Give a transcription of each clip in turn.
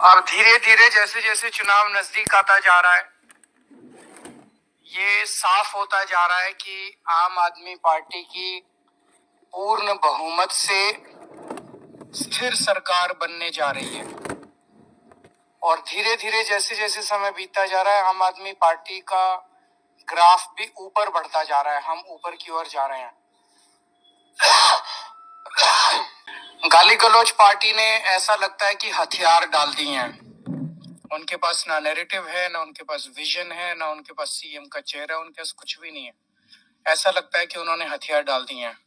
अब धीरे धीरे जैसे जैसे चुनाव नजदीक आता जा रहा है, ये साफ होता जा रहा है कि आम आदमी पार्टी की पूर्ण बहुमत से स्थिर सरकार बनने जा रही है। और धीरे धीरे जैसे जैसे समय बीतता जा रहा है, आम आदमी पार्टी का ग्राफ भी ऊपर बढ़ता जा रहा है। हम ऊपर की ओर जा रहे हैं। गाली गलौज पार्टी ने ऐसा लगता है कि हथियार डाल दिए हैं। उनके पास ना नैरेटिव है, ना उनके पास विजन है, ना उनके पास सीएम का चेहरा, उनके पास कुछ भी नहीं है। ऐसा लगता है कि उन्होंने हथियार डाल दिए हैं।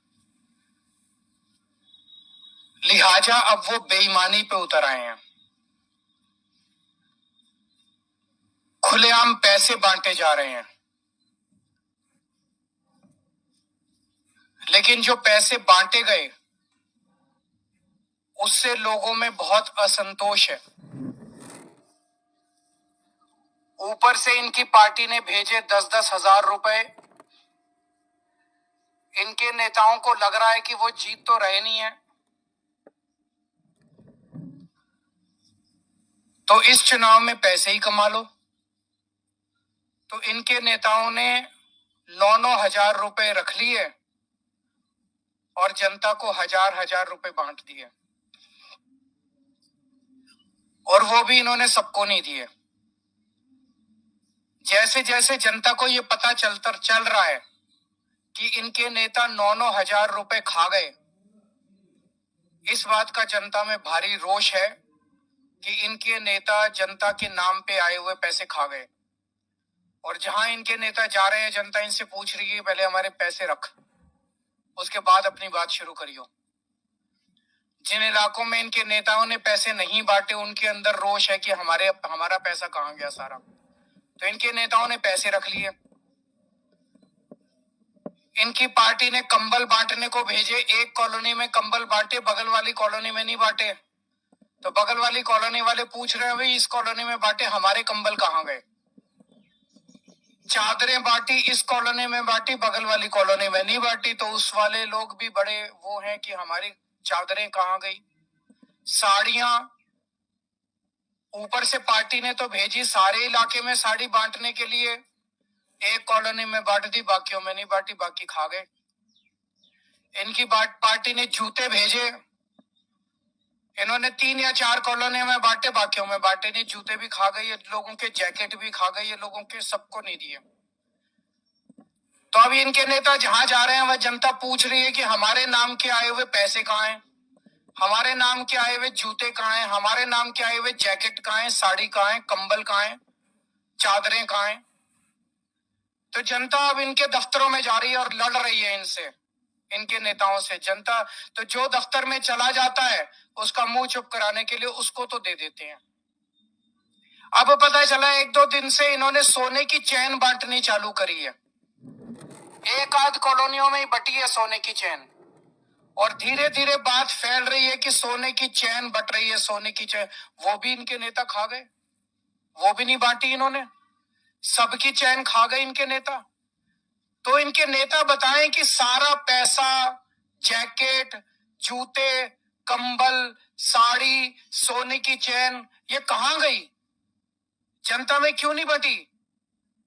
लिहाजा अब वो बेईमानी पे उतर आए हैं। खुलेआम पैसे बांटे जा रहे हैं। लेकिन जो पैसे बांटे गए उससे लोगों में बहुत असंतोष है। ऊपर से इनकी पार्टी ने भेजे 10-10 हजार रुपए। इनके नेताओं को लग रहा है कि वो जीत तो रहे नहीं है, तो इस चुनाव में पैसे ही कमा लो। तो इनके नेताओं ने 9-9 हजार रुपए रख लिए और जनता को 1000-1000 रुपए बांट दिए, और वो भी इन्होंने सबको नहीं दिए। जैसे जैसे जनता को ये पता चल रहा है कि इनके नेता 9-9 हजार रुपए खा गए, इस बात का जनता में भारी रोष है कि इनके नेता जनता के नाम पे आए हुए पैसे खा गए। और जहां इनके नेता जा रहे हैं, जनता इनसे पूछ रही है पहले हमारे पैसे रख, उसके बाद अपनी बात शुरू करियो। जिन इलाकों में इनके नेताओं ने पैसे नहीं बांटे, उनके अंदर रोष है कि हमारा पैसा कहां गया सारा। तो इनके नेताओं ने पैसे रख लिए। इनकी पार्टी ने कंबल बांटने को भेजे। एक कॉलोनी में कंबल बांटे, बगल वाली कॉलोनी में नहीं बांटे। तो बगल वाली कॉलोनी वाले पूछ रहे हैं, भाई इस कॉलोनी में बांटे, हमारे कंबल कहां गए। चादरें बांटी, इस कॉलोनी में बांटी, बगल वाली कॉलोनी में नहीं बांटी। तो उस वाले लोग भी बड़े वो हैं कि हमारी चादरें कहां गई। साड़ियां ऊपर से पार्टी ने तो भेजी सारे इलाके में साड़ी बांटने के लिए, एक कॉलोनी में बांट दी, बाकियों में नहीं बांटी, बाकी खा गए। इनकी पार्टी ने जूते भेजे, इन्होंने 3 या 4 कॉलोनी में बांटे, बाकियों में बांटे नहीं, जूते भी खा गई, लोगों के जैकेट भी खा गई, लोगों के सबको नहीं दिए। तो अभी इनके नेता जहां जा रहे हैं, वह जनता पूछ रही है कि हमारे नाम के आए हुए पैसे कहाँ हैं, हमारे नाम के आए हुए जूते कहाँ हैं, हमारे नाम के आए हुए जैकेट कहाँ हैं, साड़ी कहाँ है, कंबल कहाँ है, चादरें कहाँ हैं। तो जनता अब इनके दफ्तरों में जा रही है और लड़ रही है इनसे, इनके नेताओं से। जनता तो जो दफ्तर में चला जाता है उसका मुंह चुप कराने के लिए उसको तो दे देते हैं। अब पता चला 1-2 दिन से इन्होंने सोने की चैन बांटनी चालू करी है। एक आध कॉलोनियों में ही बटी है सोने की चैन, और धीरे धीरे बात फैल रही है कि सोने की चैन बट रही है, सोने की चैन। वो भी इनके नेता खा गए, वो भी नहीं बांटी इन्होंने, सबकी चैन खा गए इनके नेता। तो इनके नेता बताएं कि सारा पैसा, जैकेट, जूते, कंबल, साड़ी, सोने की चैन, ये कहां गई, जनता में क्यों नहीं बटी।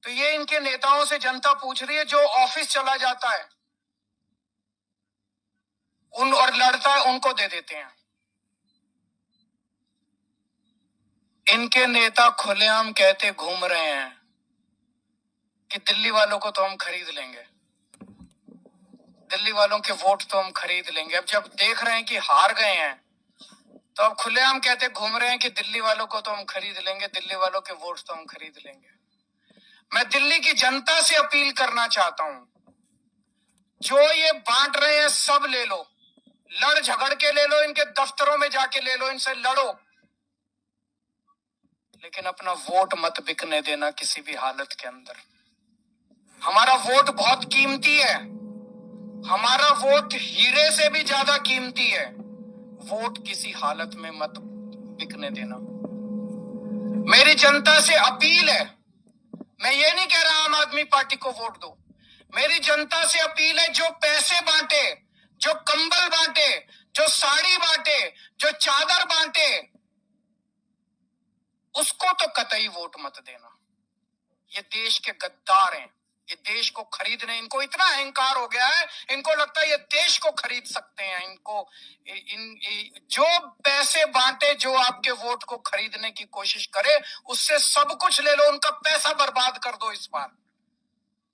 तो ये इनके नेताओं से जनता पूछ रही है। जो ऑफिस चला जाता है और लड़ता है, उनको दे देते हैं। इनके नेता खुलेआम कहते घूम रहे हैं कि दिल्ली वालों को तो हम खरीद लेंगे, दिल्ली वालों के वोट तो हम खरीद लेंगे। अब जब देख रहे हैं कि हार गए हैं, तो अब खुलेआम कहते घूम रहे हैं कि दिल्ली वालों को तो हम खरीद लेंगे, दिल्ली वालों के वोट तो हम खरीद लेंगे। मैं दिल्ली की जनता से अपील करना चाहता हूं, जो ये बांट रहे हैं सब ले लो, लड़ झगड़ के ले लो, इनके दफ्तरों में जाके ले लो, इनसे लड़ो, लेकिन अपना वोट मत बिकने देना किसी भी हालत के अंदर। हमारा वोट बहुत कीमती है, हमारा वोट हीरे से भी ज्यादा कीमती है। वोट किसी हालत में मत बिकने देना। मेरी जनता से अपील है, मैं ये नहीं कह रहा आम आदमी पार्टी को वोट दो। मेरी जनता से अपील है, जो पैसे बांटे, जो कंबल बांटे, जो साड़ी बांटे, जो चादर बांटे, उसको तो कतई वोट मत देना। ये देश के गद्दार हैं, ये देश को खरीदने, इनको इतना अहंकार हो गया है, इनको लगता है ये देश को खरीद सकते हैं। इनको जो पैसे बांटे, जो आपके वोट को खरीदने की कोशिश करे, उससे सब कुछ ले लो, उनका पैसा बर्बाद कर दो। इस बार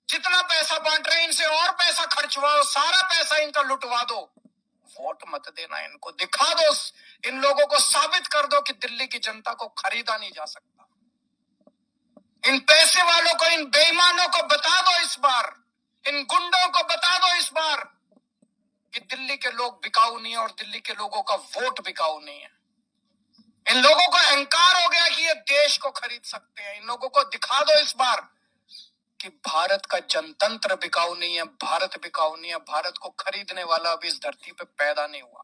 जितना पैसा बांट रहे हैं, इनसे और पैसा खर्चवाओ, सारा पैसा इनका लुटवा दो। वोट मत देना इनको, दिखा दो, इन लोगों को साबित कर दो कि दिल्ली की जनता को खरीदा नहीं जा सकता। इन पैसे वालों को, इन बेईमानों को बता दो इस बार, इन गुंडों को बता दो इस बार कि दिल्ली के लोग बिकाऊ नहीं है और दिल्ली के लोगों का वोट बिकाऊ नहीं है। इन लोगों को अहंकार हो गया कि ये देश को खरीद सकते हैं। इन लोगों को दिखा दो इस बार कि भारत का जनतंत्र बिकाऊ नहीं है, भारत बिकाऊ नहीं है, भारत को खरीदने वाला अभी इस धरती पे पैदा नहीं हुआ।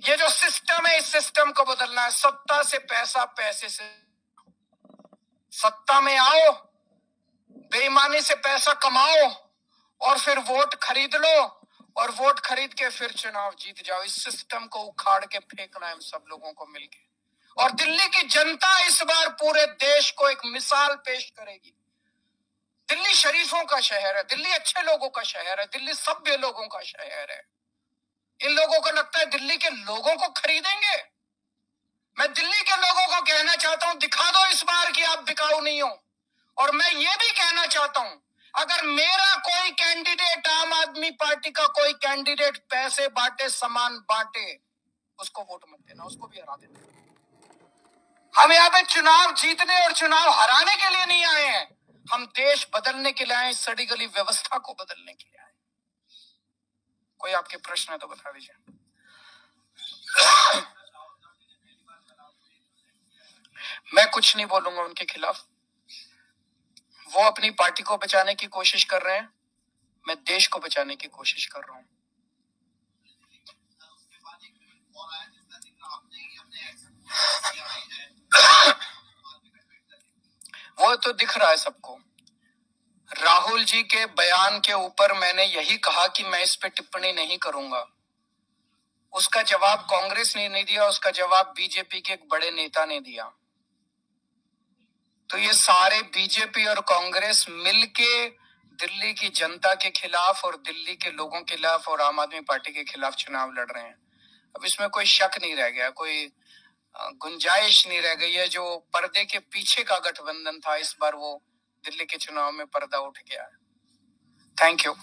ये जो सिस्टम है, इस सिस्टम को बदलना है। सत्ता से पैसा, पैसे से सत्ता में आओ, बेईमानी से पैसा कमाओ और फिर वोट खरीद लो और वोट खरीद के फिर चुनाव जीत जाओ। इस सिस्टम को उखाड़ के फेंकना है हम सब लोगों को मिलके। और दिल्ली की जनता इस बार पूरे देश को एक मिसाल पेश करेगी। दिल्ली शरीफों का शहर है, दिल्ली अच्छे लोगों का शहर है, दिल्ली सभ्य लोगों का शहर है। इन लोगों को लगता है दिल्ली के लोगों को खरीदेंगे। मैं दिल्ली के लोगों को कहना चाहता हूं, दिखा दो इस बार कि आप बिकाऊ नहीं हो। और मैं ये भी कहना चाहता हूं, अगर मेरा कोई कैंडिडेट, आम आदमी पार्टी का कोई कैंडिडेट पैसे बांटे, सामान बांटे, उसको वोट मत देना, उसको भी हरा देना। हम यहाँ पे चुनाव जीतने और चुनाव हराने के लिए नहीं आए हैं, हम देश बदलने के लिए आए, सड़ी गली व्यवस्था को बदलने के लिए आए। कोई आपके प्रश्न है तो बता दीजिए। मैं कुछ नहीं बोलूंगा उनके खिलाफ। वो अपनी पार्टी को बचाने की कोशिश कर रहे हैं, मैं देश को बचाने की कोशिश कर रहा हूं। वो तो दिख रहा है सबको। राहुल जी के बयान के ऊपर मैंने यही कहा कि मैं इस पे टिप्पणी नहीं करूंगा। उसका जवाब कांग्रेस ने नहीं दिया, उसका जवाब बीजेपी के एक बड़े नेता ने दिया। तो ये सारे बीजेपी और कांग्रेस मिलके दिल्ली की जनता के खिलाफ और दिल्ली के लोगों के खिलाफ और आम आदमी पार्टी के खिलाफ चुनाव लड़ रहे हैं। अब इसमें कोई शक नहीं रह गया, कोई गुंजाइश नहीं रह गई है। जो पर्दे के पीछे का गठबंधन था, इस बार वो दिल्ली के चुनाव में पर्दा उठ गया है। Thank you.